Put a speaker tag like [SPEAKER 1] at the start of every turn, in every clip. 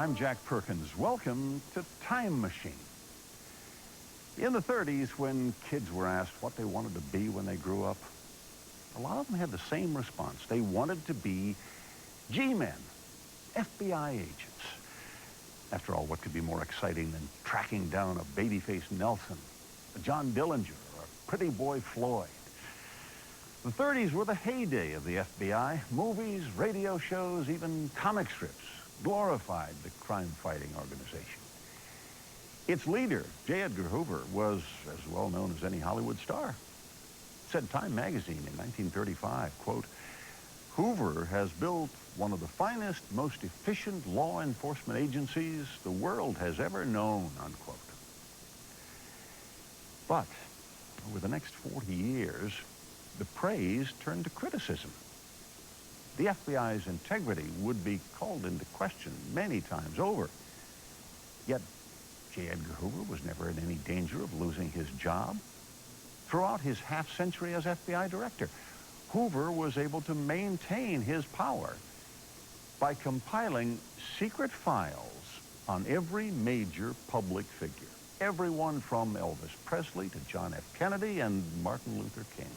[SPEAKER 1] I'm Jack Perkins. Welcome to Time Machine. In the 30s, when kids were asked what they wanted to be when they grew up, a lot of them had the same response. They wanted to be G-men, FBI agents. After all, what could be more exciting than tracking down a baby-faced Nelson, a John Dillinger, or a pretty boy Floyd? The 30s were the heyday of the FBI. Movies, radio shows, even comic strips glorified the crime-fighting organization. Its leader, J. Edgar Hoover, was as well known as any Hollywood star. Said Time magazine in 1935, quote, "Hoover has built one of the finest, most efficient law enforcement agencies the world has ever known," unquote. But over the next 40 years, the praise turned to criticism. The FBI's integrity would be called into question many times over. Yet, J. Edgar Hoover was never in any danger of losing his job. Throughout his half-century as FBI director, Hoover was able to maintain his power by compiling secret files on every major public figure. Everyone from Elvis Presley to John F. Kennedy and Martin Luther King.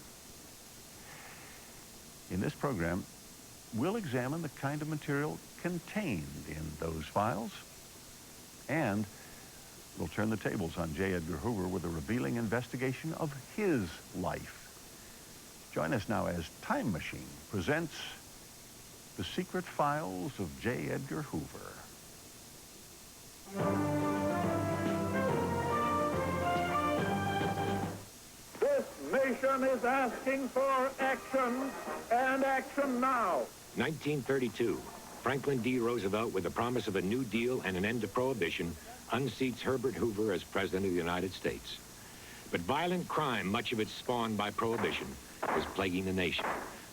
[SPEAKER 1] In this program, we'll examine the kind of material contained in those files, and we'll turn the tables on J. Edgar Hoover with a revealing investigation of his life. Join us now as Time Machine presents The Secret Files of J. Edgar Hoover.
[SPEAKER 2] This nation is asking for action, and action now.
[SPEAKER 3] 1932. Franklin D. Roosevelt, with the promise of a New Deal and an end to prohibition, unseats Herbert Hoover as President of the United States. But violent crime, much of it spawned by prohibition, was plaguing the nation.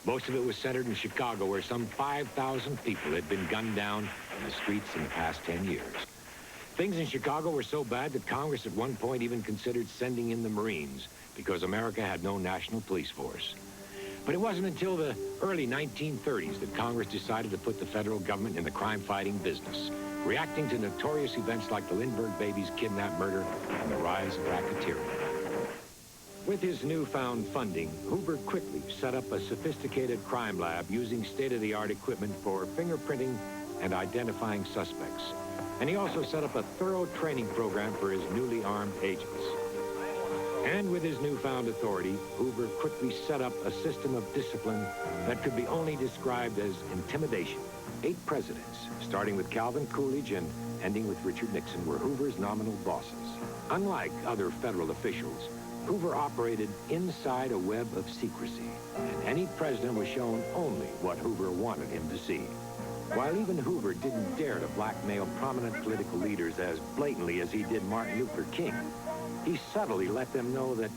[SPEAKER 3] Most of it was centered in Chicago, where some 5,000 people had been gunned down in the streets in the past 10 years. Things in Chicago were so bad that Congress at one point even considered sending in the Marines because America had no national police force. But it wasn't until the early 1930s that Congress decided to put the federal government in the crime-fighting business, reacting to notorious events like the Lindbergh babies' kidnap murder and the rise of racketeering. With his newfound funding, Hoover quickly set up a sophisticated crime lab using state-of-the-art equipment for fingerprinting and identifying suspects. And he also set up a thorough training program for his newly armed agents. And with his newfound authority, Hoover quickly set up a system of discipline that could be only described as intimidation. 8 presidents, starting with Calvin Coolidge and ending with Richard Nixon, were Hoover's nominal bosses. Unlike other federal officials, Hoover operated inside a web of secrecy, and any president was shown only what Hoover wanted him to see. While even Hoover didn't dare to blackmail prominent political leaders as blatantly as he did Martin Luther King, he subtly let them know that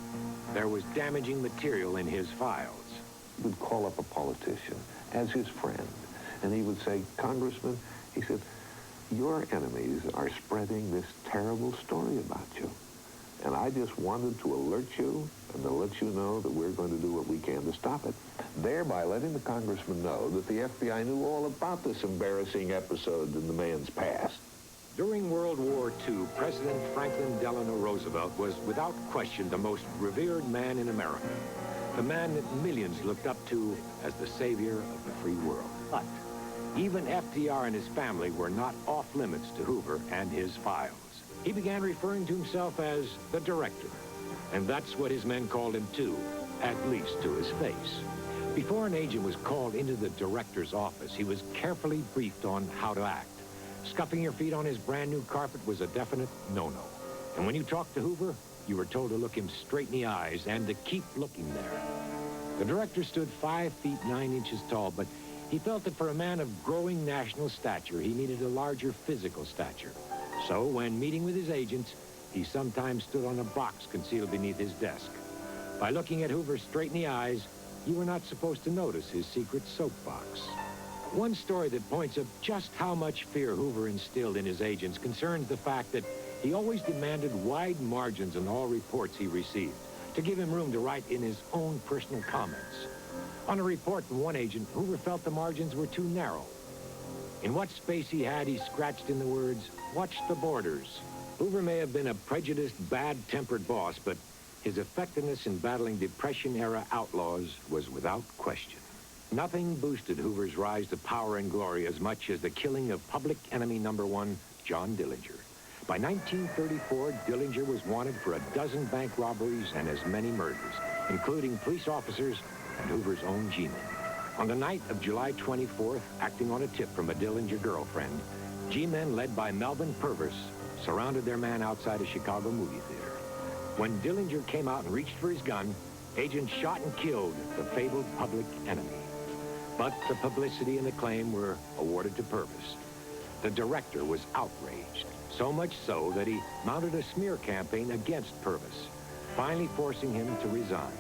[SPEAKER 3] there was damaging material in his files.
[SPEAKER 4] He would call up a politician as his friend, and he would say, "Congressman," he said, "your enemies are spreading this terrible story about you. And I just wanted to alert you and to let you know that we're going to do what we can to stop it," thereby letting the congressman know that the FBI knew all about this embarrassing episode in the man's past.
[SPEAKER 3] During World War II, President Franklin Delano Roosevelt was without question the most revered man in America, the man that millions looked up to as the savior of the free world. But even FDR and his family were not off limits to Hoover and his files. He began referring to himself as the director, and that's what his men called him too, at least to his face. Before an agent was called into the director's office, he was carefully briefed on how to act. Scuffing your feet on his brand new carpet was a definite no-no. And when you talked to Hoover, you were told to look him straight in the eyes and to keep looking there. The director stood 5 feet 9 inches tall, but he felt that for a man of growing national stature, he needed a larger physical stature. So when meeting with his agents, he sometimes stood on a box concealed beneath his desk. By looking at Hoover straight in the eyes, you were not supposed to notice his secret soapbox. One story that points up just how much fear Hoover instilled in his agents concerns the fact that he always demanded wide margins in all reports he received, to give him room to write in his own personal comments. On a report from one agent, Hoover felt the margins were too narrow. In what space he had, he scratched in the words, "Watch the borders." Hoover may have been a prejudiced, bad-tempered boss, but his effectiveness in battling Depression-era outlaws was without question. Nothing boosted Hoover's rise to power and glory as much as the killing of public enemy #1, John Dillinger. By 1934, Dillinger was wanted for a dozen bank robberies and as many murders, including police officers and Hoover's own G-men. On the night of July 24th, acting on a tip from a Dillinger girlfriend, G-men led by Melvin Purvis surrounded their man outside a Chicago movie theater. When Dillinger came out and reached for his gun, agents shot and killed the fabled public enemy. But the publicity and acclaim were awarded to Purvis. The director was outraged, so much so that he mounted a smear campaign against Purvis, finally forcing him to resign.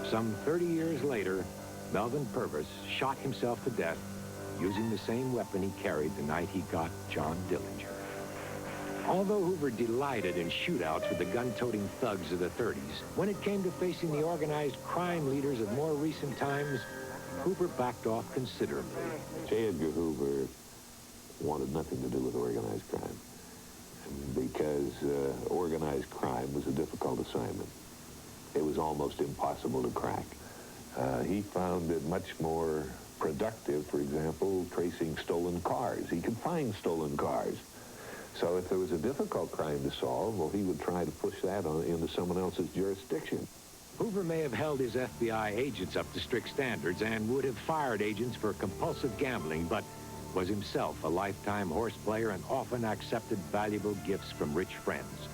[SPEAKER 3] Some 30 years later, Melvin Purvis shot himself to death using the same weapon he carried the night he got John Dillinger. Although Hoover delighted in shootouts with the gun-toting thugs of the 30s, when it came to facing the organized crime leaders of more recent times, Hoover backed off considerably.
[SPEAKER 4] J. Edgar Hoover wanted nothing to do with organized crime because organized crime was a difficult assignment. It was almost impossible to crack. He found it much more productive, for example, tracing stolen cars. He could find stolen cars. So if there was a difficult crime to solve, well, he would try to push that into someone else's jurisdiction.
[SPEAKER 3] Hoover may have held his FBI agents up to strict standards and would have fired agents for compulsive gambling, but was himself a lifetime horse player and often accepted valuable gifts from rich friends.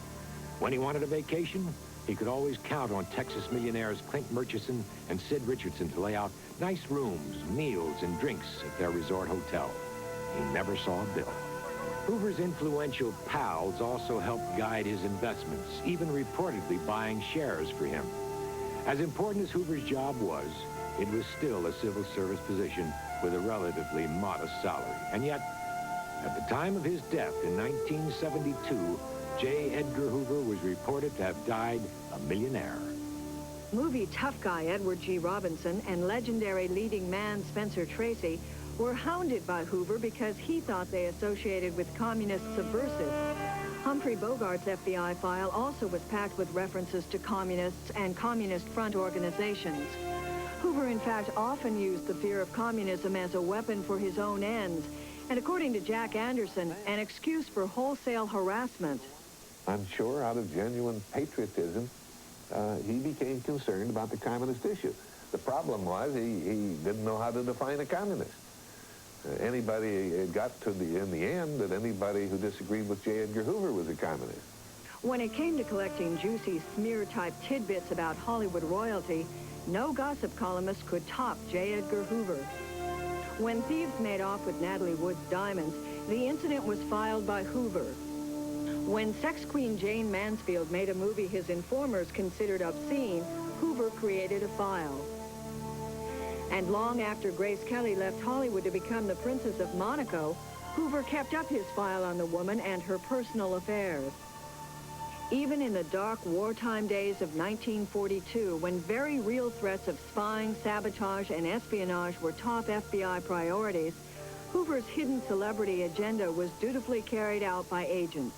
[SPEAKER 3] When he wanted a vacation, he could always count on Texas millionaires Clint Murchison and Sid Richardson to lay out nice rooms, meals, and drinks at their resort hotel. He never saw a bill. Hoover's influential pals also helped guide his investments, even reportedly buying shares for him. As important as Hoover's job was, it was still a civil service position with a relatively modest salary. And yet, at the time of his death in 1972, J. Edgar Hoover was reported to have died a millionaire.
[SPEAKER 5] Movie tough guy Edward G. Robinson and legendary leading man Spencer Tracy were hounded by Hoover because he thought they associated with communist subversives. Humphrey Bogart's FBI file also was packed with references to communists and communist front organizations. Hoover, in fact, often used the fear of communism as a weapon for his own ends, and according to Jack Anderson, an excuse for wholesale harassment.
[SPEAKER 4] I'm sure out of genuine patriotism, he became concerned about the communist issue. The problem was he didn't know how to define a communist. It got to in the end that anybody who disagreed with J. Edgar Hoover was a communist.
[SPEAKER 5] When it came to collecting juicy smear-type tidbits about Hollywood royalty, no gossip columnist could top J. Edgar Hoover. When thieves made off with Natalie Wood's diamonds, the incident was filed by Hoover. When sex queen Jane Mansfield made a movie his informers considered obscene, Hoover created a file. And long after Grace Kelly left Hollywood to become the Princess of Monaco, Hoover kept up his file on the woman and her personal affairs. Even in the dark wartime days of 1942, when very real threats of spying, sabotage, and espionage were top FBI priorities, Hoover's hidden celebrity agenda was dutifully carried out by agents.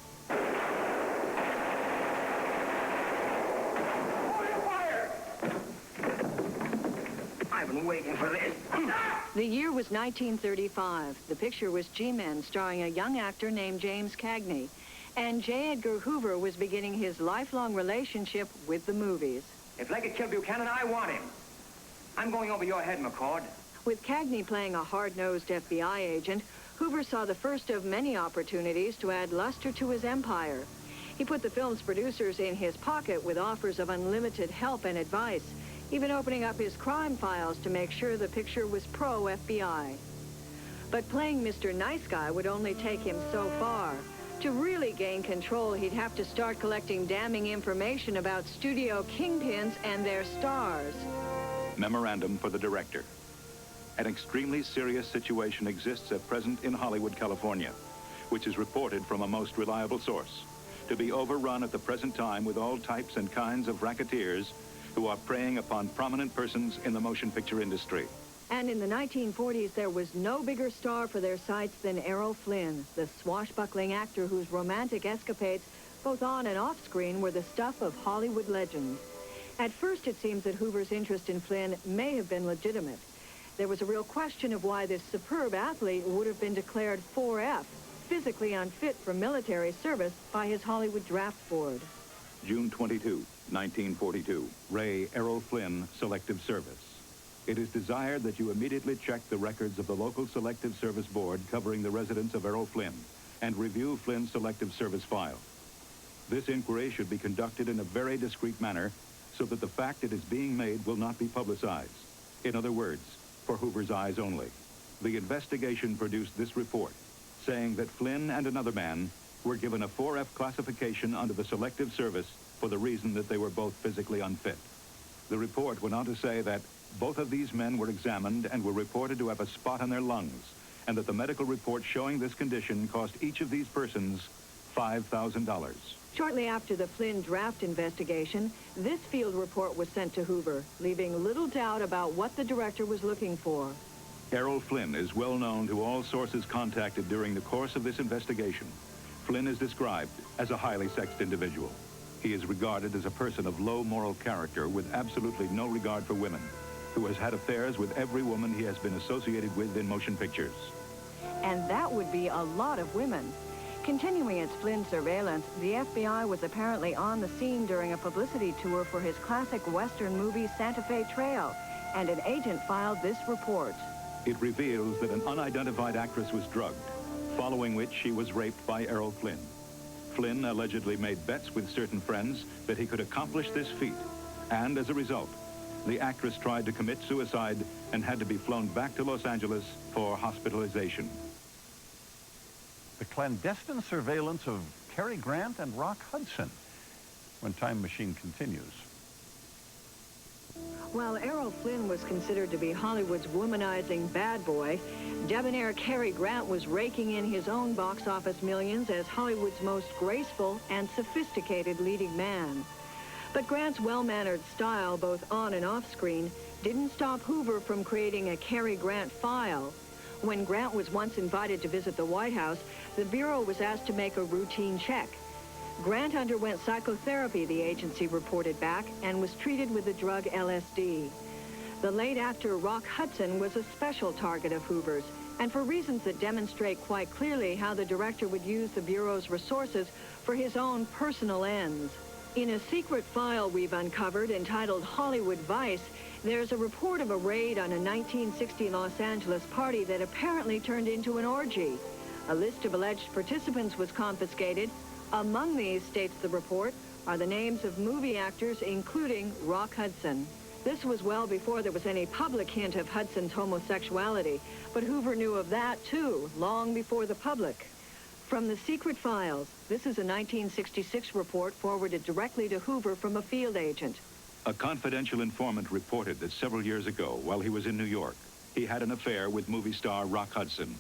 [SPEAKER 6] Waiting for this.
[SPEAKER 5] The year was 1935. The picture was G-Men, starring a young actor named James Cagney. And J. Edgar Hoover was beginning his lifelong relationship with the movies.
[SPEAKER 6] If Leggett killed Buchanan, I want him. I'm going over your head, McCord.
[SPEAKER 5] With Cagney playing a hard-nosed FBI agent, Hoover saw the first of many opportunities to add luster to his empire. He put the film's producers in his pocket with offers of unlimited help and advice, even opening up his crime files to make sure the picture was pro-FBI. But playing Mr. Nice Guy would only take him so far. To really gain control, he'd have to start collecting damning information about studio kingpins and their stars.
[SPEAKER 7] Memorandum for the director. An extremely serious situation exists at present in Hollywood, California, which is reported from a most reliable source, to be overrun at the present time with all types and kinds of racketeers who are preying upon prominent persons in the motion picture industry.
[SPEAKER 5] And in the 1940s, there was no bigger star for their sights than Errol Flynn, the swashbuckling actor whose romantic escapades, both on and off screen, were the stuff of Hollywood legends. At first, it seems that Hoover's interest in Flynn may have been legitimate. There was a real question of why this superb athlete would have been declared 4F, physically unfit for military service, by his Hollywood draft board.
[SPEAKER 7] June 22, 1942. Ray Errol Flynn, Selective Service. It is desired that you immediately check the records of the local Selective Service Board covering the residence of Errol Flynn and review Flynn's Selective Service file. This inquiry should be conducted in a very discreet manner so that the fact it is being made will not be publicized. In other words, for Hoover's eyes only. The investigation produced this report, saying that Flynn and another man were given a 4F classification under the Selective Service for the reason that they were both physically unfit. The report went on to say that both of these men were examined and were reported to have a spot on their lungs, and that the medical report showing this condition cost each of these persons $5,000.
[SPEAKER 5] Shortly after the Flynn draft investigation, this field report was sent to Hoover, leaving little doubt about what the director was looking for.
[SPEAKER 7] Errol Flynn is well known to all sources contacted during the course of this investigation. Flynn is described as a highly sexed individual. He is regarded as a person of low moral character with absolutely no regard for women, who has had affairs with every woman he has been associated with in motion pictures.
[SPEAKER 5] And that would be a lot of women. Continuing its Flynn surveillance, the FBI was apparently on the scene during a publicity tour for his classic Western movie Santa Fe Trail, and an agent filed this report.
[SPEAKER 7] It reveals that an unidentified actress was drugged, following which she was raped by Errol Flynn. Flynn allegedly made bets with certain friends that he could accomplish this feat, and as a result, the actress tried to commit suicide and had to be flown back to Los Angeles for hospitalization.
[SPEAKER 1] The clandestine surveillance of Cary Grant and Rock Hudson, when Time Machine continues.
[SPEAKER 5] While Errol Flynn was considered to be Hollywood's womanizing bad boy, debonair Cary Grant was raking in his own box office millions as Hollywood's most graceful and sophisticated leading man. But Grant's well-mannered style, both on and off screen, didn't stop Hoover from creating a Cary Grant file. When Grant was once invited to visit the White House, the Bureau was asked to make a routine check. Grant underwent psychotherapy, the agency reported back, and was treated with the drug LSD. The late actor Rock Hudson was a special target of Hoover's, and for reasons that demonstrate quite clearly how the director would use the Bureau's resources for his own personal ends. In a secret file we've uncovered entitled Hollywood Vice, there's a report of a raid on a 1960 Los Angeles party that apparently turned into an orgy. A list of alleged participants was confiscated. Among these, states the report, are the names of movie actors, including Rock Hudson. This was well before there was any public hint of Hudson's homosexuality, but Hoover knew of that, too, long before the public. From the secret files, this is a 1966 report forwarded directly to Hoover from a field agent.
[SPEAKER 7] A confidential informant reported that several years ago, while he was in New York, he had an affair with movie star Rock Hudson.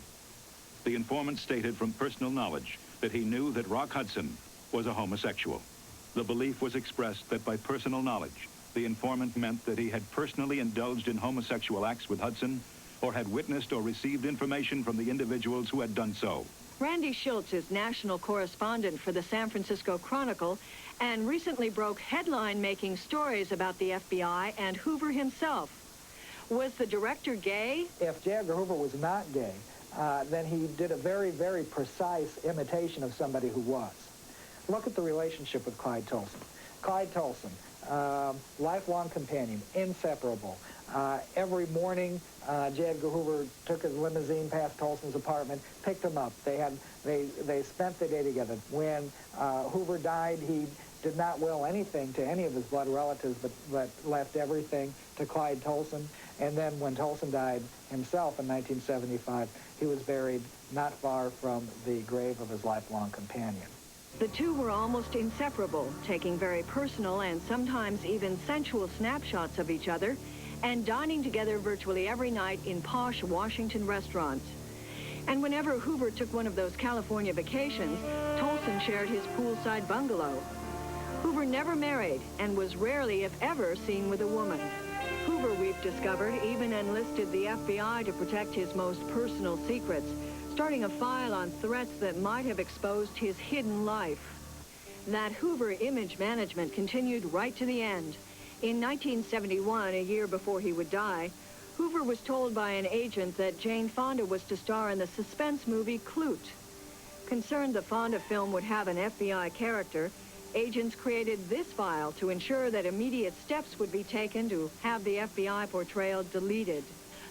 [SPEAKER 7] The informant stated from personal knowledge that he knew that Rock Hudson was a homosexual. The belief was expressed that by personal knowledge, the informant meant that he had personally indulged in homosexual acts with Hudson or had witnessed or received information from the individuals who had done so.
[SPEAKER 5] Randy Schultz is national correspondent for the San Francisco Chronicle and recently broke headline-making stories about the FBI and Hoover himself. Was the director gay?
[SPEAKER 8] If J. Edgar Hoover was not gay, then he did a very, very precise imitation of somebody who was. Look at the relationship with Clyde Tolson. Clyde Tolson, lifelong companion, inseparable. Every morning, J. Edgar Hoover took his limousine past Tolson's apartment, picked him up. They spent the day together. When Hoover died, he did not will anything to any of his blood relatives, but left everything to Clyde Tolson. And then when Tolson died himself in 1975, he was buried not far from the grave of his lifelong companion.
[SPEAKER 5] The two were almost inseparable, taking very personal and sometimes even sensual snapshots of each other and dining together virtually every night in posh Washington restaurants. And whenever Hoover took one of those California vacations, Tolson shared his poolside bungalow. Hoover never married and was rarely, if ever, seen with a woman. Hoover, we've discovered, even enlisted the FBI to protect his most personal secrets, starting a file on threats that might have exposed his hidden life. That Hoover image management continued right to the end. In 1971, a year before he would die, Hoover was told by an agent that Jane Fonda was to star in the suspense movie Clute. Concerned the Fonda film would have an FBI character, agents created this file to ensure that immediate steps would be taken to have the FBI portrayal deleted.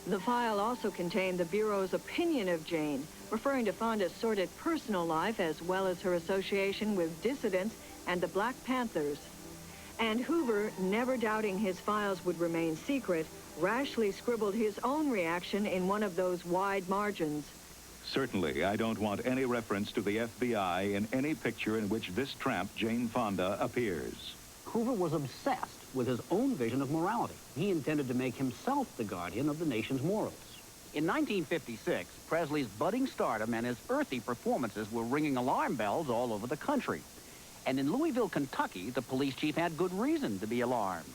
[SPEAKER 5] The file also contained the Bureau's opinion of Jane, referring to Fonda's sordid personal life as well as her association with dissidents and the Black Panthers. And Hoover, never doubting his files would remain secret, rashly scribbled his own reaction in one of those wide margins.
[SPEAKER 7] Certainly, I don't want any reference to the FBI in any picture in which this tramp, Jane Fonda, appears.
[SPEAKER 9] Hoover was obsessed with his own vision of morality. He intended to make himself the guardian of the nation's morals. In 1956, Presley's budding stardom and his earthy performances were ringing alarm bells all over the country. And in Louisville, Kentucky, the police chief had good reason to be alarmed.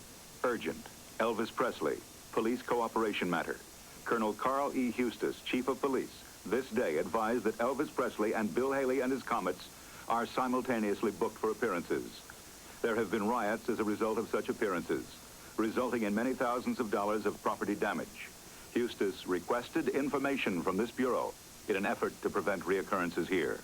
[SPEAKER 7] Urgent. Elvis Presley. Police cooperation matter. Colonel Carl E. Hustis, Chief of Police, this day advised that Elvis Presley and Bill Haley and his Comets are simultaneously booked for appearances. There have been riots as a result of such appearances, resulting in many thousands of dollars of property damage. Hustis requested information from this bureau in an effort to prevent reoccurrences here.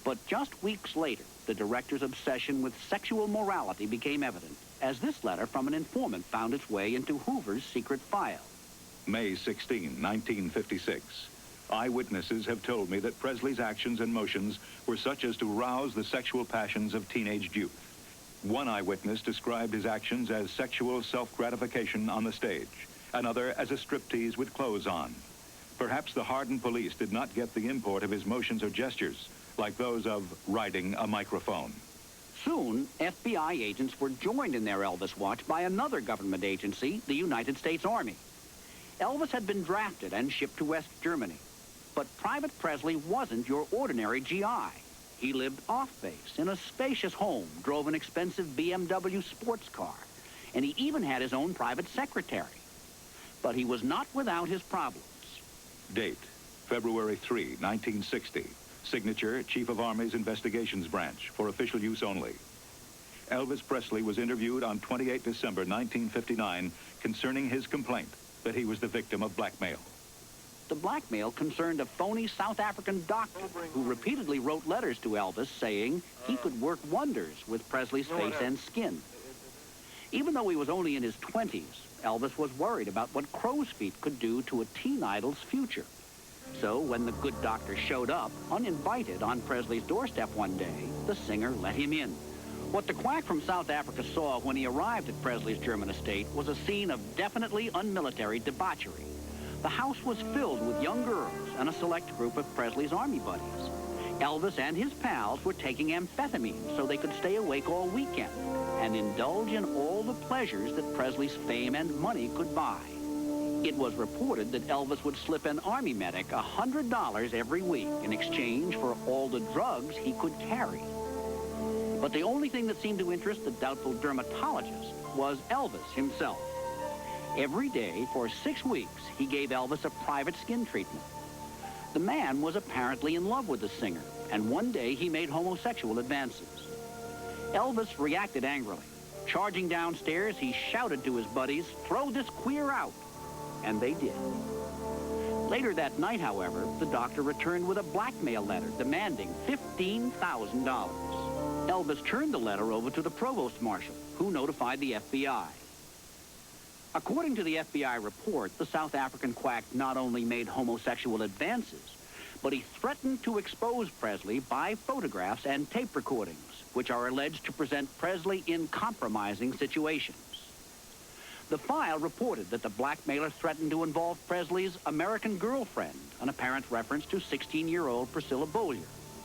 [SPEAKER 9] But just weeks later, the director's obsession with sexual morality became evident, as this letter from an informant found its way into Hoover's secret file.
[SPEAKER 7] May 16, 1956. Eyewitnesses have told me that Presley's actions and motions were such as to rouse the sexual passions of teenage youth. One eyewitness described his actions as sexual self-gratification on the stage, another as a striptease with clothes on. Perhaps the hardened police did not get the import of his motions or gestures, like those of riding a microphone.
[SPEAKER 9] Soon, FBI agents were joined in their Elvis watch by another government agency, the United States Army. Elvis had been drafted and shipped to West Germany. But Private Presley wasn't your ordinary GI. He lived off-base in a spacious home, drove an expensive BMW sports car, and he even had his own private secretary. But he was not without his problems.
[SPEAKER 7] Date, February 3, 1960. Signature, Chief of Army's Investigations Branch, for official use only. Elvis Presley was interviewed on 28 December 1959 concerning his complaint that he was the victim of blackmail.
[SPEAKER 9] The blackmail concerned a phony South African doctor who repeatedly wrote letters to Elvis saying he could work wonders with Presley's face and skin. Even though he was only in his 20s, Elvis was worried about what crow's feet could do to a teen idol's future. So when the good doctor showed up, uninvited, on Presley's doorstep one day, the singer let him in. What the quack from South Africa saw when he arrived at Presley's German estate was a scene of definitely unmilitary debauchery. The house was filled with young girls and a select group of Presley's Army buddies. Elvis and his pals were taking amphetamine so they could stay awake all weekend and indulge in all the pleasures that Presley's fame and money could buy. It was reported that Elvis would slip an Army medic $100 every week in exchange for all the drugs he could carry. But the only thing that seemed to interest the doubtful dermatologist was Elvis himself. Every day for 6 weeks, he gave Elvis a private skin treatment. The man was apparently in love with the singer, and one day he made homosexual advances. Elvis reacted angrily. Charging downstairs, he shouted to his buddies, "Throw this queer out!" And they did. Later that night, however, the doctor returned with a blackmail letter demanding $15,000. Elvis turned the letter over to the provost marshal, who notified the FBI. According to the FBI report, the South African quack not only made homosexual advances, but he threatened to expose Presley by photographs and tape recordings, which are alleged to present Presley in compromising situations. The file reported that the blackmailer threatened to involve Presley's American girlfriend, an apparent reference to 16-year-old Priscilla Beaulieu,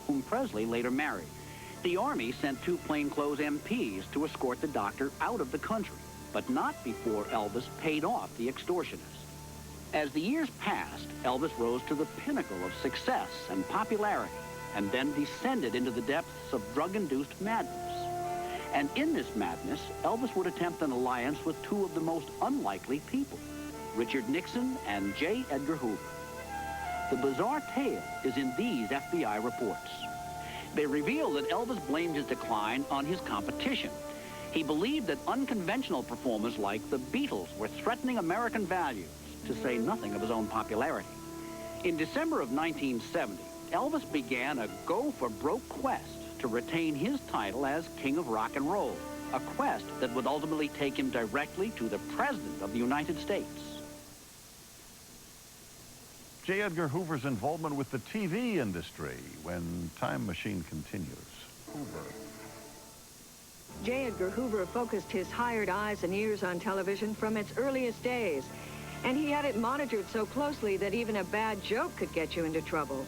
[SPEAKER 9] whom Presley later married. The Army sent 2 plainclothes MPs to escort the doctor out of the country, but not before Elvis paid off the extortionist. As the years passed, Elvis rose to the pinnacle of success and popularity, and then descended into the depths of drug-induced madness. And in this madness, Elvis would attempt an alliance with two of the most unlikely people, Richard Nixon and J. Edgar Hoover. The bizarre tale is in these FBI reports. They reveal that Elvis blamed his decline on his competition. He believed that unconventional performers like the Beatles were threatening American values, to say nothing of his own popularity. In December of 1970, Elvis began a go-for-broke quest to retain his title as King of Rock and Roll, a quest that would ultimately take him directly to the President of the United States.
[SPEAKER 1] J. Edgar Hoover's involvement with the TV industry when Time Machine continues. Hoover.
[SPEAKER 5] J. Edgar Hoover focused his hired eyes and ears on television from its earliest days, and he had it monitored so closely that even a bad joke could get you into trouble.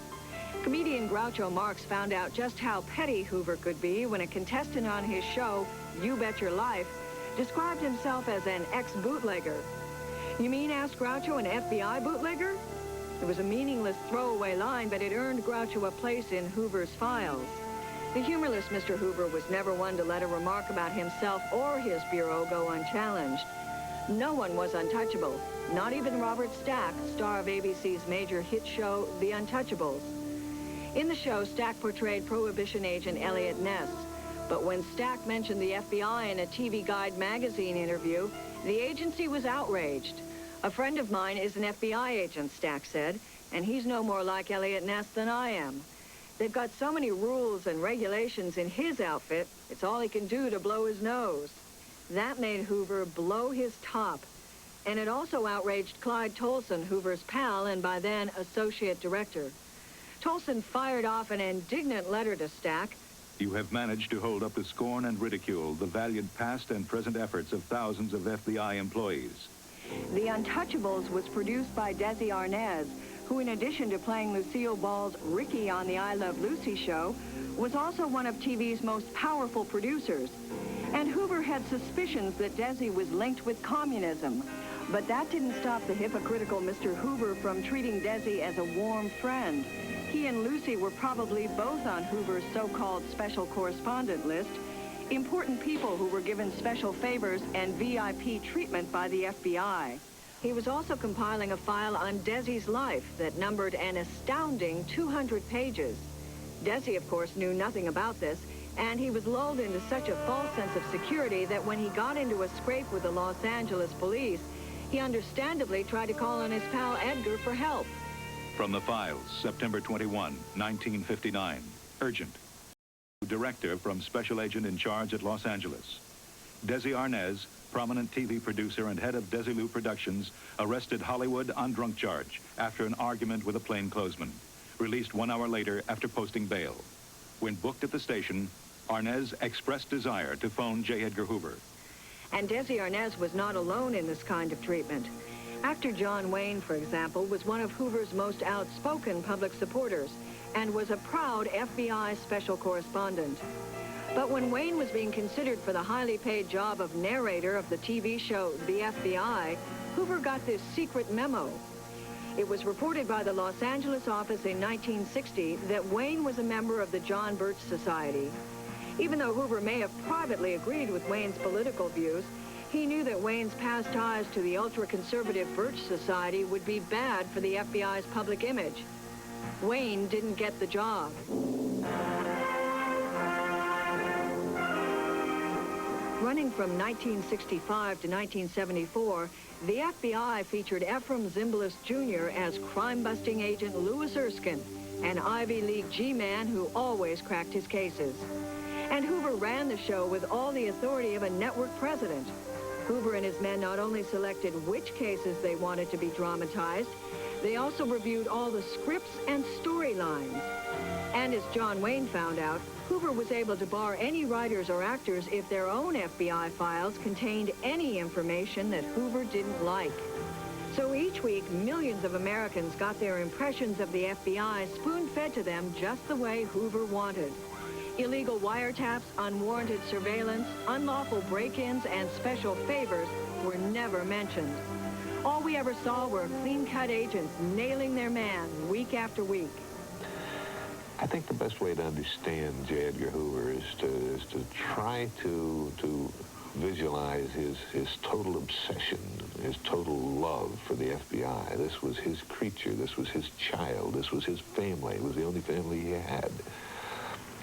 [SPEAKER 5] Comedian Groucho Marx found out just how petty Hoover could be when a contestant on his show, You Bet Your Life, described himself as an ex-bootlegger. "You mean," asked Groucho, "an FBI bootlegger?" It was a meaningless throwaway line, but it earned Groucho a place in Hoover's files. The humorless Mr. Hoover was never one to let a remark about himself or his bureau go unchallenged. No one was untouchable, not even Robert Stack, star of ABC's major hit show, The Untouchables. In the show, Stack portrayed Prohibition agent Eliot Ness. But when Stack mentioned the FBI in a TV Guide magazine interview, the agency was outraged. "A friend of mine is an FBI agent," Stack said, "and he's no more like Eliot Ness than I am. They've got so many rules and regulations in his outfit, it's all he can do to blow his nose." That made Hoover blow his top. And it also outraged Clyde Tolson, Hoover's pal and by then associate director. Tolson fired off an indignant letter to Stack.
[SPEAKER 7] "You have managed to hold up to scorn and ridicule the valiant past and present efforts of thousands of FBI employees."
[SPEAKER 5] The Untouchables was produced by Desi Arnaz, who, in addition to playing Lucille Ball's Ricky on the I Love Lucy show, was also one of TV's most powerful producers. And Hoover had suspicions that Desi was linked with communism. But that didn't stop the hypocritical Mr. Hoover from treating Desi as a warm friend. He and Lucy were probably both on Hoover's so-called special correspondent list, important people who were given special favors and VIP treatment by the FBI. He was also compiling a file on Desi's life that numbered an astounding 200 pages. Desi, of course, knew nothing about this, and he was lulled into such a false sense of security that when he got into a scrape with the Los Angeles police, he understandably tried to call on his pal Edgar for help.
[SPEAKER 7] From the files, September 21, 1959. Urgent. Director from Special Agent in Charge at Los Angeles. Desi Arnaz, prominent TV producer and head of Desilu Productions, arrested Hollywood on drunk charge after an argument with a plainclothesman. Released 1 hour later after posting bail. When booked at the station, Arnaz expressed desire to phone J. Edgar Hoover.
[SPEAKER 5] And Desi Arnaz was not alone in this kind of treatment. Actor John Wayne, for example, was one of Hoover's most outspoken public supporters and was a proud FBI special correspondent. But when Wayne was being considered for the highly paid job of narrator of the TV show The FBI, Hoover got this secret memo. It was reported by the Los Angeles office in 1960 that Wayne was a member of the John Birch Society. Even though Hoover may have privately agreed with Wayne's political views, he knew that Wayne's past ties to the ultra-conservative Birch Society would be bad for the FBI's public image. Wayne didn't get the job. Running from 1965 to 1974, the FBI featured Ephraim Zimbalist Jr. as crime-busting agent Louis Erskine, an Ivy League G-man who always cracked his cases. And Hoover ran the show with all the authority of a network president. Hoover and his men not only selected which cases they wanted to be dramatized, they also reviewed all the scripts and storylines. And as John Wayne found out, Hoover was able to bar any writers or actors if their own FBI files contained any information that Hoover didn't like. So each week, millions of Americans got their impressions of the FBI spoon-fed to them just the way Hoover wanted. Illegal wiretaps, unwarranted surveillance, unlawful break-ins, and special favors were never mentioned. All we ever saw were clean-cut agents nailing their man week after week.
[SPEAKER 4] I think the best way to understand J. Edgar Hoover is to try to visualize his total obsession, his total love for the FBI. This was his creature. This was his child. This was his family. It was the only family he had.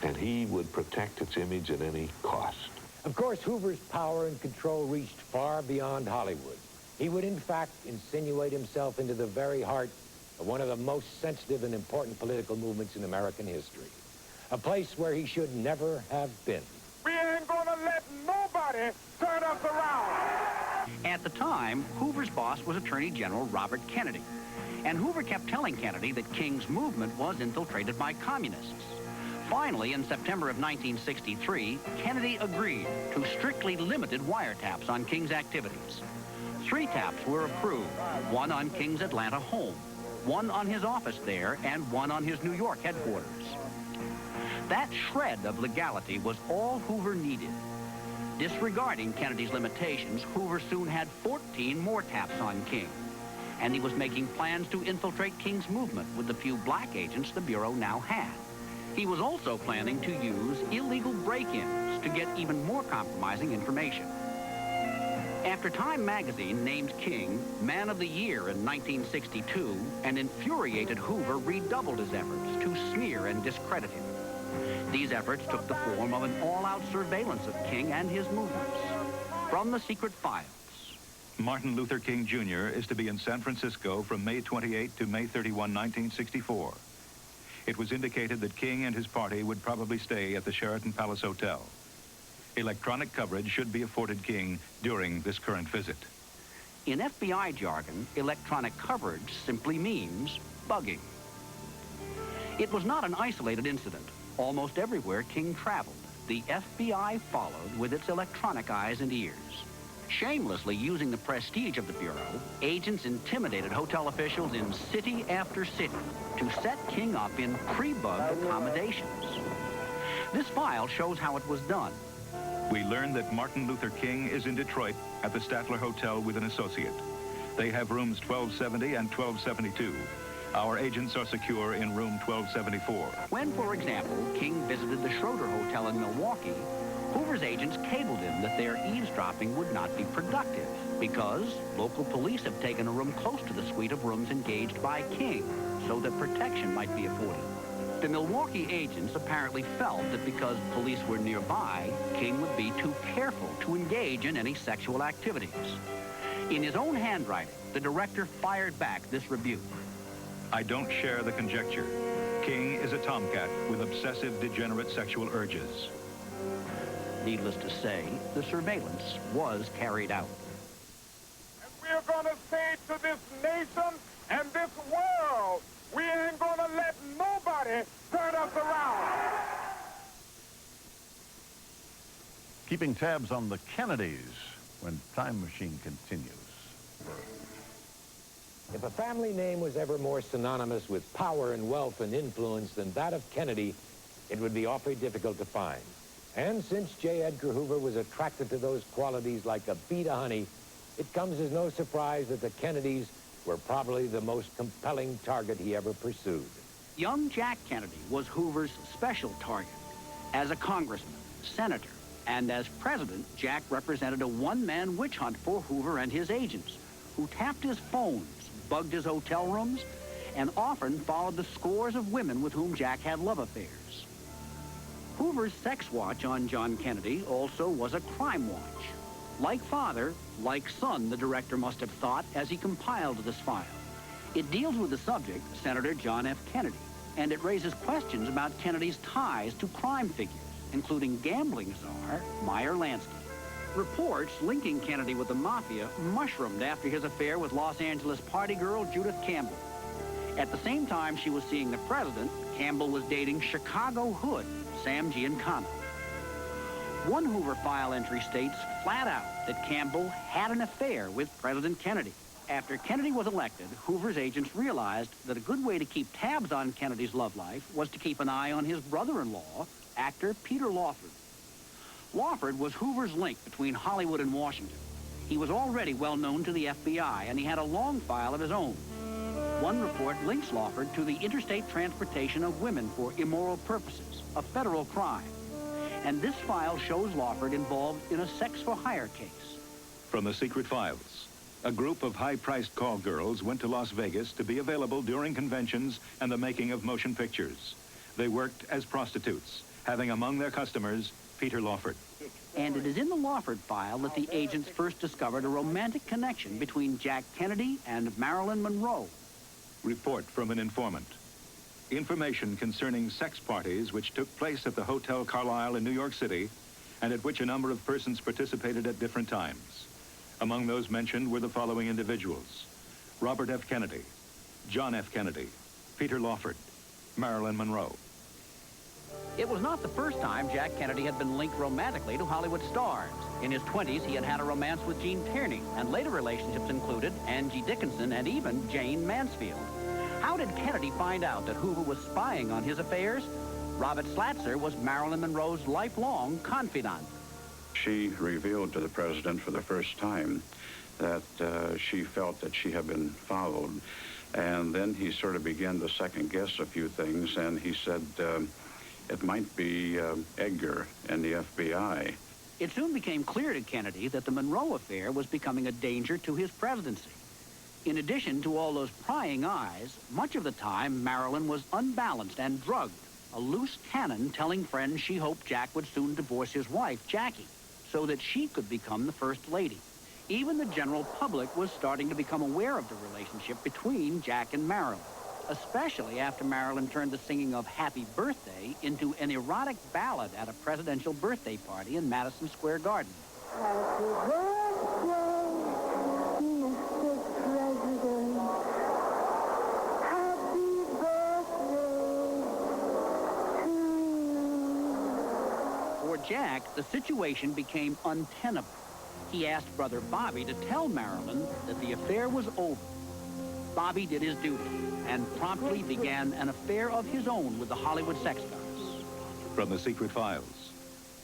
[SPEAKER 4] And he would protect its image at any cost.
[SPEAKER 10] Of course, Hoover's power and control reached far beyond Hollywood. He would, in fact, insinuate himself into the very heart of one of the most sensitive and important political movements in American history. A place where he should never have been.
[SPEAKER 2] We ain't gonna let nobody turn us around.
[SPEAKER 9] At the time, Hoover's boss was Attorney General Robert Kennedy. And Hoover kept telling Kennedy that King's movement was infiltrated by communists. Finally, in September of 1963, Kennedy agreed to strictly limited wiretaps on King's activities. 3 taps were approved, 1 on King's Atlanta home, 1 on his office there, and 1 on his New York headquarters. That shred of legality was all Hoover needed. Disregarding Kennedy's limitations, Hoover soon had 14 more taps on King. And he was making plans to infiltrate King's movement with the few black agents the Bureau now had. He was also planning to use illegal break-ins to get even more compromising information. After Time magazine named King Man of the Year in 1962, an infuriated Hoover redoubled his efforts to smear and discredit him. These efforts took the form of an all-out surveillance of King and his movements. From the secret files.
[SPEAKER 7] Martin Luther King Jr. is to be in San Francisco from May 28 to May 31, 1964. It was indicated that King and his party would probably stay at the Sheraton Palace Hotel. Electronic coverage should be afforded King during this current visit.
[SPEAKER 9] In FBI jargon, electronic coverage simply means bugging. It was not an isolated incident. Almost everywhere King traveled, the FBI followed with its electronic eyes and ears. Shamelessly using the prestige of the Bureau, agents intimidated hotel officials in city after city to set King up in pre-bug accommodations. This file shows how it was done.
[SPEAKER 7] We learned that Martin Luther King is in Detroit at the Statler Hotel with an associate. They have rooms 1270 and 1272. Our agents are secure in room 1274.
[SPEAKER 9] When, for example, King visited the Schroeder Hotel in Milwaukee, Hoover's agents cabled him that their eavesdropping would not be productive because local police have taken a room close to the suite of rooms engaged by King so that protection might be afforded. The Milwaukee agents apparently felt that because police were nearby, King would be too careful to engage in any sexual activities. In his own handwriting, the director fired back this rebuke.
[SPEAKER 7] I don't share the conjecture. King is a tomcat with obsessive, degenerate sexual urges.
[SPEAKER 9] Needless to say, the surveillance was carried out.
[SPEAKER 2] And we're gonna say to this nation and this world, we ain't gonna let nobody turn us around.
[SPEAKER 1] Keeping tabs on the Kennedys when Time Machine continues.
[SPEAKER 10] If a family name was ever more synonymous with power and wealth and influence than that of Kennedy, it would be awfully difficult to find. And since J. Edgar Hoover was attracted to those qualities like a bee to honey, it comes as no surprise that the Kennedys were probably the most compelling target he ever pursued.
[SPEAKER 9] Young Jack Kennedy was Hoover's special target. As a congressman, senator, and as president, Jack represented a one-man witch hunt for Hoover and his agents, who tapped his phones, bugged his hotel rooms, and often followed the scores of women with whom Jack had love affairs. Hoover's sex watch on John Kennedy also was a crime watch. Like father, like son, the director must have thought as he compiled this file. It deals with the subject, Senator John F. Kennedy, and it raises questions about Kennedy's ties to crime figures, including gambling czar Meyer Lansky. Reports linking Kennedy with the mafia mushroomed after his affair with Los Angeles party girl Judith Campbell. At the same time she was seeing the president, Campbell was dating Chicago hood Sam Giancana. One Hoover file entry states flat out that Campbell had an affair with President Kennedy. After Kennedy was elected, Hoover's agents realized that a good way to keep tabs on Kennedy's love life was to keep an eye on his brother-in-law, actor Peter Lawford. Lawford was Hoover's link between Hollywood and Washington. He was already well known to the FBI, and he had a long file of his own. One report links Lawford to the interstate transportation of women for immoral purposes, a federal crime. And this file shows Lawford involved in a sex-for-hire case.
[SPEAKER 7] From the secret files, a group of high-priced call girls went to Las Vegas to be available during conventions and the making of motion pictures. They worked as prostitutes, having among their customers Peter Lawford.
[SPEAKER 9] And it is in the Lawford file that the agents first discovered a romantic connection between Jack Kennedy and Marilyn Monroe.
[SPEAKER 7] Report from an informant. Information concerning sex parties which took place at the Hotel Carlyle in New York City and at which a number of persons participated at different times. Among those mentioned were the following individuals: Robert F. Kennedy, John F. Kennedy, Peter Lawford, Marilyn Monroe.
[SPEAKER 9] It was not the first time Jack Kennedy had been linked romantically to Hollywood stars. In his 20s, he had had a romance with Gene Tierney, and later relationships included Angie Dickinson and even Jane Mansfield. How did Kennedy find out that Hoover was spying on his affairs? Robert Slatzer was Marilyn Monroe's lifelong confidant.
[SPEAKER 11] She revealed to the president for the first time that she felt that she had been followed. And then he sort of began to second-guess a few things, and he said it might be Edgar and the FBI.
[SPEAKER 9] It soon became clear to Kennedy that the Monroe affair was becoming a danger to his presidency. In addition to all those prying eyes, much of the time Marilyn was unbalanced and drugged, a loose cannon telling friends she hoped Jack would soon divorce his wife, Jackie, so that she could become the First Lady. Even the general public was starting to become aware of the relationship between Jack and Marilyn, especially after Marilyn turned the singing of Happy Birthday into an erotic ballad at a presidential birthday party in Madison Square Garden.
[SPEAKER 12] Happy birthday, Mr. President. Happy birthday to you.
[SPEAKER 9] For Jack, the situation became untenable. He asked brother Bobby to tell Marilyn that the affair was over. Bobby did his duty and promptly began an affair of his own with the Hollywood sex goddess.
[SPEAKER 7] From the secret files,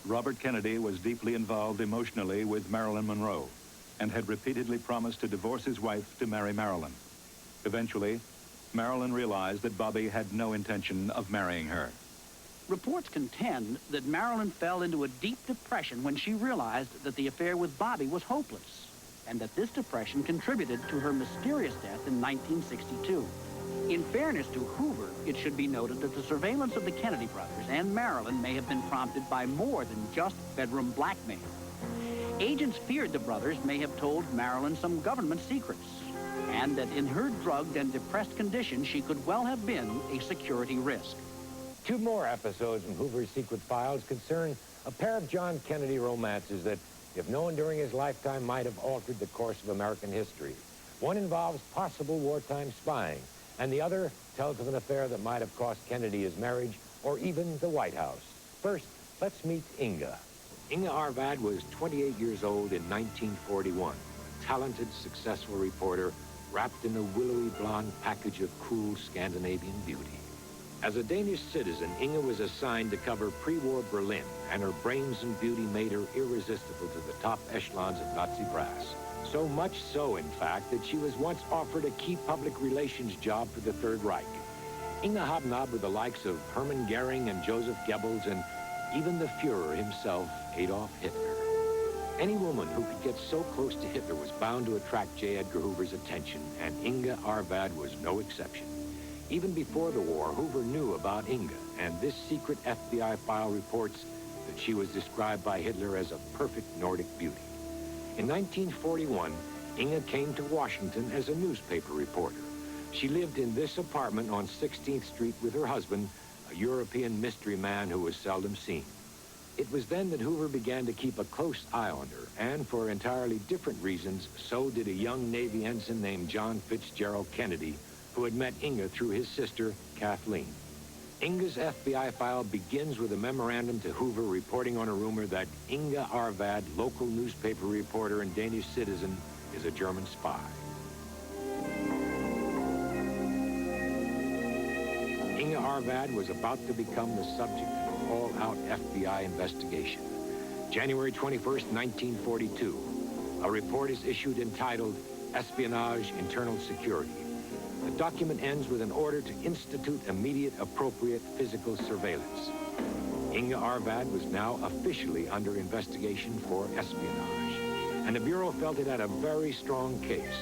[SPEAKER 7] Robert Kennedy was deeply involved emotionally with Marilyn Monroe and had repeatedly promised to divorce his wife to marry Marilyn. Eventually, Marilyn realized that Bobby had no intention of marrying her.
[SPEAKER 9] Reports contend that Marilyn fell into a deep depression when she realized that the affair with Bobby was hopeless, and that this depression contributed to her mysterious death in 1962. In fairness to Hoover, it should be noted that the surveillance of the Kennedy brothers and Marilyn may have been prompted by more than just bedroom blackmail. Agents feared the brothers may have told Marilyn some government secrets, and that in her drugged and depressed condition, she could well have been a security risk.
[SPEAKER 10] 2 more episodes from Hoover's secret files concern a pair of John Kennedy romances that, if known during his lifetime, might have altered the course of American history. One involves possible wartime spying, and the other tells of an affair that might have cost Kennedy his marriage or even the White House. First, let's meet Inga.
[SPEAKER 3] Inga Arvad was 28 years old in 1941. Talented, successful reporter, wrapped in a willowy blonde package of cool Scandinavian beauty. As a Danish citizen, Inga was assigned to cover pre-war Berlin, and her brains and beauty made her irresistible to the top echelons of Nazi brass. So much so, in fact, that she was once offered a key public relations job for the Third Reich. Inga hobnobbed with the likes of Hermann Goering and Joseph Goebbels, and even the Führer himself, Adolf Hitler. Any woman who could get so close to Hitler was bound to attract J. Edgar Hoover's attention, and Inga Arvad was no exception. Even before the war, Hoover knew about Inga, and this secret FBI file reports that she was described by Hitler as a perfect Nordic beauty. In 1941, Inga came to Washington as a newspaper reporter. She lived in this apartment on 16th Street with her husband, a European mystery man who was seldom seen. It was then that Hoover began to keep a close eye on her, and for entirely different reasons, so did a young Navy ensign named John Fitzgerald Kennedy, who had met Inga through his sister, Kathleen. Inga's FBI file begins with a memorandum to Hoover reporting on a rumor that Inga Arvad, local newspaper reporter and Danish citizen, is a German spy. Inga Arvad was about to become the subject of an all-out FBI investigation. January 21st, 1942, a report is issued entitled Espionage, Internal Security. The document ends with an order to institute immediate appropriate physical surveillance. Inga Arvad was now officially under investigation for espionage, and the Bureau felt it had a very strong case.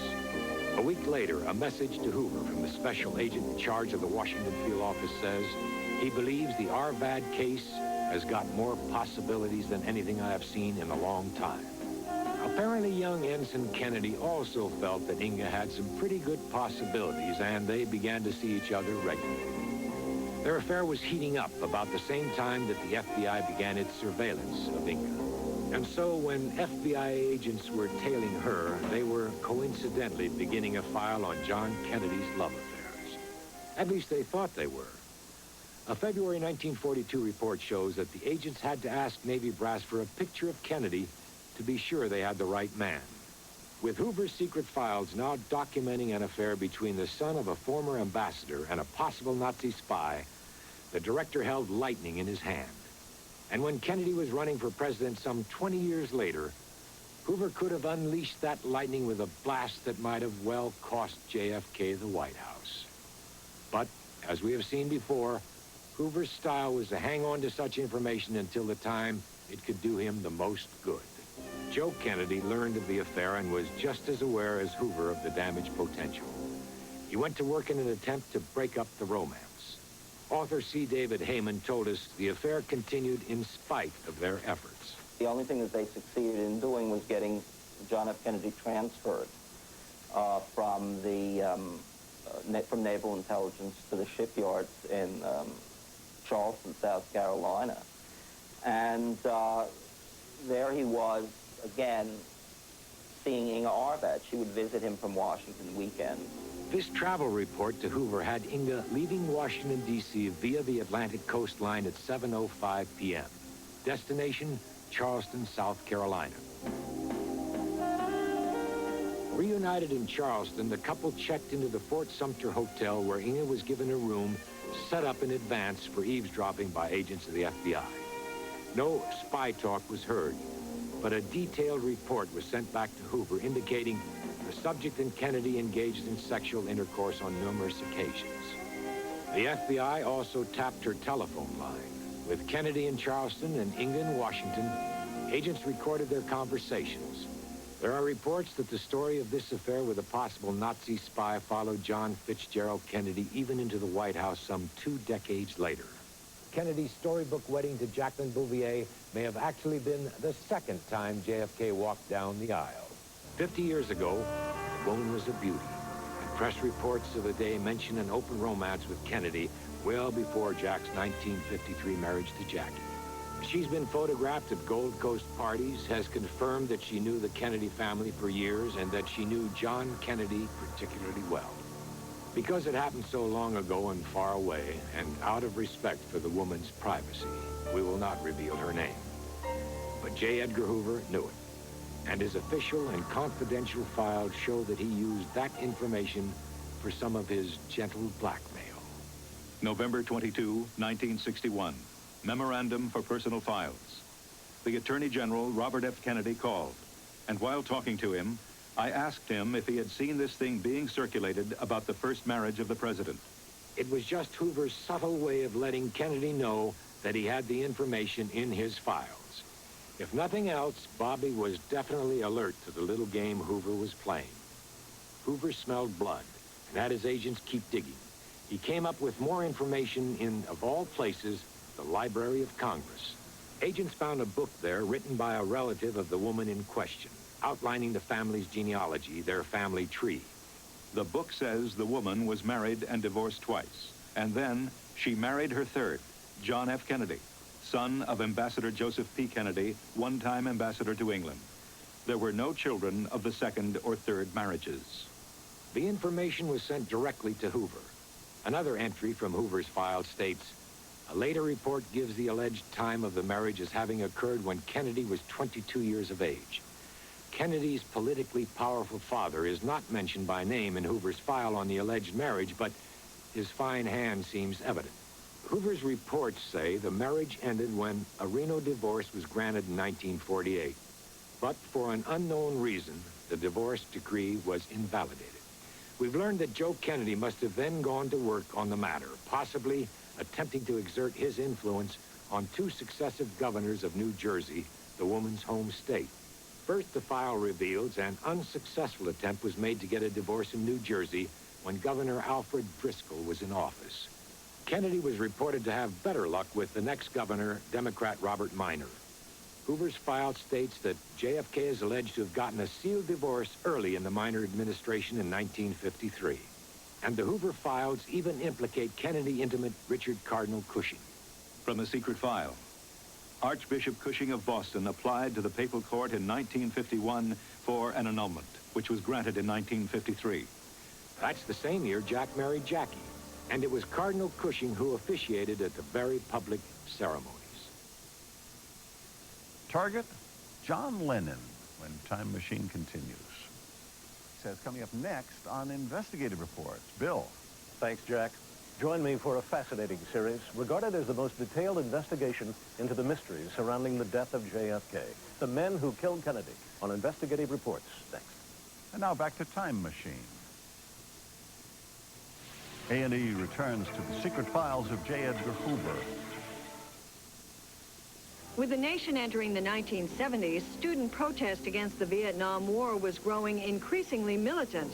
[SPEAKER 3] A week later, a message to Hoover from the special agent in charge of the Washington field office says he believes the Arvad case has got more possibilities than anything I have seen in a long time. Apparently, young Ensign Kennedy also felt that Inga had some pretty good possibilities, and they began to see each other regularly. Their affair was heating up about the same time that the FBI began its surveillance of Inga. And so when FBI agents were tailing her, they were coincidentally beginning a file on John Kennedy's love affairs. At least they thought they were. A February 1942 report shows that the agents had to ask Navy brass for a picture of Kennedy to be sure they had the right man. With Hoover's secret files now documenting an affair between the son of a former ambassador and a possible Nazi spy, the director held lightning in his hand. And when Kennedy was running for president some 20 years later, Hoover could have unleashed that lightning with a blast that might have well cost JFK the White House. But, as we have seen before, Hoover's style was to hang on to such information until the time it could do him the most good. Joe Kennedy learned of the affair and was just as aware as Hoover of the damage potential. He went to work in an attempt to break up the romance. Author C. David Heyman told us the affair continued in spite of their efforts.
[SPEAKER 13] The only thing that they succeeded in doing was getting John F. Kennedy transferred from Naval Intelligence to the shipyards in Charleston, South Carolina. And there he was, again, seeing Inga Arvad. She would visit him from Washington weekends.
[SPEAKER 3] This travel report to Hoover had Inga leaving Washington, D.C. via the Atlantic coastline at 7:05 p.m. Destination, Charleston, South Carolina. Reunited in Charleston, the couple checked into the Fort Sumter Hotel where Inga was given a room set up in advance for eavesdropping by agents of the FBI. No spy talk was heard, but a detailed report was sent back to Hoover indicating the subject and Kennedy engaged in sexual intercourse on numerous occasions. The FBI also tapped her telephone line. With Kennedy in Charleston and Inga in Washington, agents recorded their conversations. There are reports that the story of this affair with a possible Nazi spy followed John Fitzgerald Kennedy even into the White House some 2 decades later.
[SPEAKER 10] Kennedy's storybook wedding to Jacqueline Bouvier may have actually been the second time JFK walked down the aisle.
[SPEAKER 3] 50 years ago, the woman was a beauty, and press reports of the day mention an open romance with Kennedy well before Jack's 1953 marriage to Jackie. She's been photographed at Gold Coast parties, has confirmed that she knew the Kennedy family for years and that she knew John Kennedy particularly well. Because it happened so long ago and far away, and out of respect for the woman's privacy, we will not reveal her name. But J. Edgar Hoover knew it, and his official and confidential files show that he used that information for some of his gentle blackmail.
[SPEAKER 7] November 22, 1961. Memorandum for personal files. The Attorney General, Robert F. Kennedy, called, and while talking to him, I asked him if he had seen this thing being circulated about the first marriage of the president.
[SPEAKER 3] It was just Hoover's subtle way of letting Kennedy know that he had the information in his files. If nothing else, Bobby was definitely alert to the little game Hoover was playing. Hoover smelled blood and had his agents keep digging. He came up with more information in, of all places, the Library of Congress. Agents found a book there written by a relative of the woman in question, outlining the family's genealogy, their family tree.
[SPEAKER 7] The book says the woman was married and divorced twice, and then she married her third, John F. Kennedy, son of Ambassador Joseph P. Kennedy, one-time ambassador to England. There were no children of the second or third marriages.
[SPEAKER 3] The information was sent directly to Hoover. Another entry from Hoover's file states, a later report gives the alleged time of the marriage as having occurred when Kennedy was 22 years of age. Kennedy's politically powerful father is not mentioned by name in Hoover's file on the alleged marriage, but his fine hand seems evident. Hoover's reports say the marriage ended when a Reno divorce was granted in 1948. But for an unknown reason, the divorce decree was invalidated. we've learned that Joe Kennedy must have then gone to work on the matter, possibly attempting to exert his influence on two successive governors of New Jersey, the woman's home state. First, the file reveals an unsuccessful attempt was made to get a divorce in New Jersey when Governor Alfred Driscoll was in office. Kennedy was reported to have better luck with the next governor, Democrat Robert Minor. Hoover's file states that JFK is alleged to have gotten a sealed divorce early in the Minor administration in 1953. And the Hoover files even implicate Kennedy intimate Richard Cardinal Cushing.
[SPEAKER 7] From a secret file, Archbishop Cushing of Boston applied to the papal court in 1951 for an annulment, which was granted in 1953.
[SPEAKER 3] That's the same year Jack married Jackie, and it was Cardinal Cushing who officiated at the very public ceremonies.
[SPEAKER 1] Target, John Lennon, when Time Machine continues. Says coming up next on Investigative Reports. Bill.
[SPEAKER 14] Thanks, Jack. Join me for a fascinating series regarded as the most detailed investigation into the mysteries surrounding the death of JFK, the men who killed Kennedy, on Investigative Reports next.
[SPEAKER 1] And now back to Time Machine. A&E returns to the secret files of J. Edgar Hoover.
[SPEAKER 5] With the nation entering the 1970s, student protest against the Vietnam War was growing increasingly militant.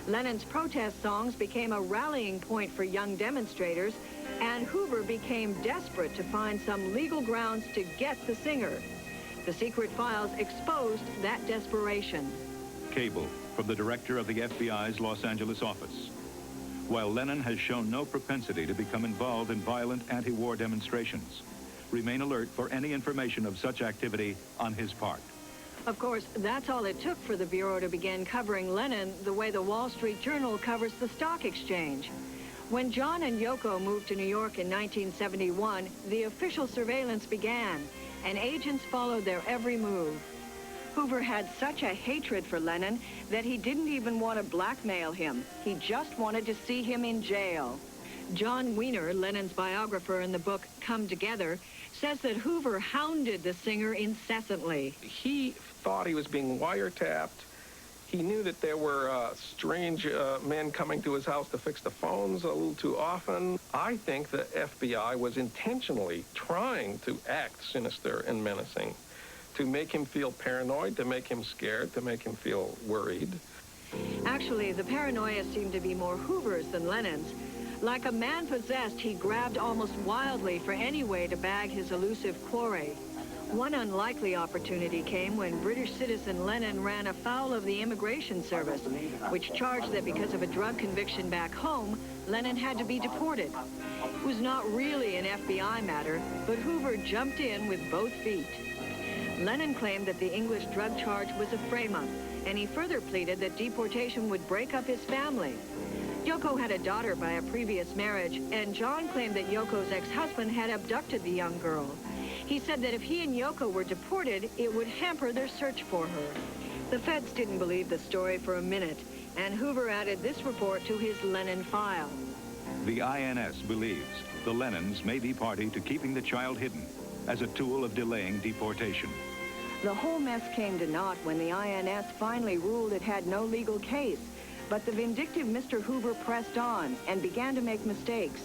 [SPEAKER 5] Lennon's protest songs became a rallying point for young demonstrators, and Hoover became desperate to find some legal grounds to get the singer. The secret files exposed that desperation.
[SPEAKER 7] Cable, from the director of the FBI's Los Angeles office. While Lennon has shown no propensity to become involved in violent anti-war demonstrations, remain alert for any information of such activity on his part.
[SPEAKER 5] Of course, that's all it took for the Bureau to begin covering Lennon the way the Wall Street Journal covers the stock exchange. When John and Yoko moved to New York in 1971, the official surveillance began, and agents followed their every move. Hoover had such a hatred for Lennon that he didn't even want to blackmail him. He just wanted to see him in jail. John Wiener, Lennon's biographer in the book Come Together, says that Hoover hounded the singer incessantly.
[SPEAKER 15] He thought he was being wiretapped. He knew that there were strange men coming to his house to fix the phones a little too often. I think the FBI was intentionally trying to act sinister and menacing, to make him feel paranoid, to make him scared, to make him feel worried.
[SPEAKER 5] Actually, the paranoia seemed to be more Hoover's than Lennon's. Like a man possessed, he grabbed almost wildly for any way to bag his elusive quarry. One unlikely opportunity came when British citizen Lennon ran afoul of the Immigration Service, which charged that because of a drug conviction back home, Lennon had to be deported. It was not really an FBI matter, but Hoover jumped in with both feet. Lennon claimed that the English drug charge was a frame-up, and he further pleaded that deportation would break up his family. Yoko had a daughter by a previous marriage, and John claimed that Yoko's ex-husband had abducted the young girl. He said that if he and Yoko were deported, it would hamper their search for her. The feds didn't believe the story for a minute, and Hoover added this report to his Lennon file.
[SPEAKER 7] The INS believes the Lennons may be party to keeping the child hidden as a tool of delaying deportation.
[SPEAKER 5] The whole mess came to naught when the INS finally ruled it had no legal case. But the vindictive Mr. Hoover pressed on and began to make mistakes.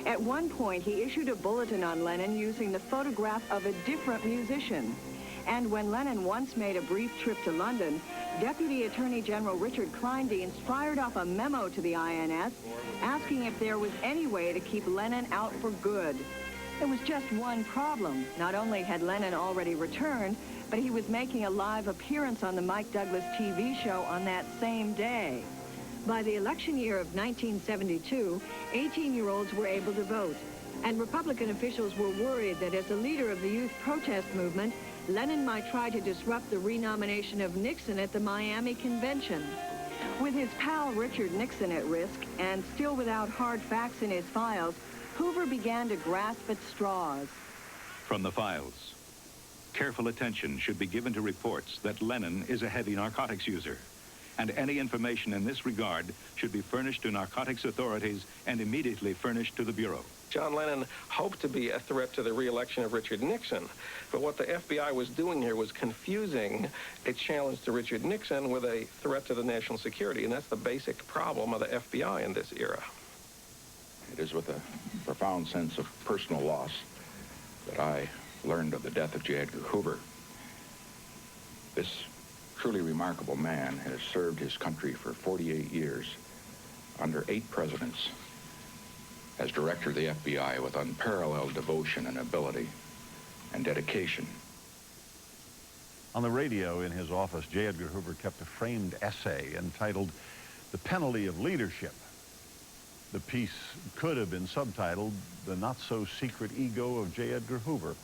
[SPEAKER 5] At one point, he issued a bulletin on Lennon using the photograph of a different musician. And when Lennon once made a brief trip to London, Deputy Attorney General Richard Kleindienst fired off a memo to the INS asking if there was any way to keep Lennon out for good. There was just one problem. Not only had Lennon already returned, but he was making a live appearance on the Mike Douglas TV show on that same day. By the election year of 1972, 18-year-olds were able to vote, and Republican officials were worried that as a leader of the youth protest movement, Lennon might try to disrupt the renomination of Nixon at the Miami convention. With his pal Richard Nixon at risk, and still without hard facts in his files, Hoover began to grasp at straws.
[SPEAKER 7] From the files, careful attention should be given to reports that Lennon is a heavy narcotics user, and any information in this regard should be furnished to narcotics authorities and immediately furnished to the Bureau.
[SPEAKER 15] John Lennon hoped to be a threat to the re-election of Richard Nixon. But what the FBI was doing here was confusing a challenge to Richard Nixon with a threat to the national security. And that's the basic problem of the FBI in this era.
[SPEAKER 16] It is with a profound sense of personal loss that I learned of the death of J. Edgar Hoover. This truly remarkable man has served his country for 48 years under 8 presidents as director of the FBI with unparalleled devotion and ability and dedication.
[SPEAKER 1] On the radio in his office, J. Edgar Hoover kept a framed essay entitled "The Penalty of Leadership." The piece could have been subtitled "The Not-So-Secret Ego of J. Edgar Hoover."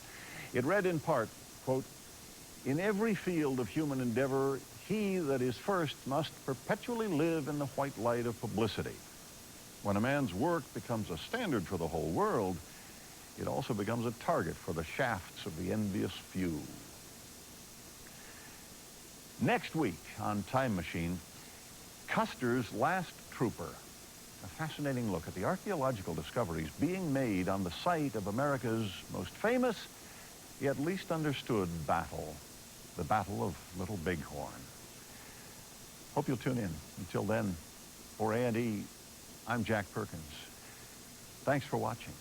[SPEAKER 1] It read in part, quote, "In every field of human endeavor, he that is first must perpetually live in the white light of publicity. When a man's work becomes a standard for the whole world, it also becomes a target for the shafts of the envious few." Next week on Time Machine, Custer's Last Trooper, a fascinating look at the archaeological discoveries being made on the site of America's most famous, yet least understood battle, the Battle of Little Bighorn. Hope you'll tune in. Until then, for A&E, I'm Jack Perkins. Thanks for watching.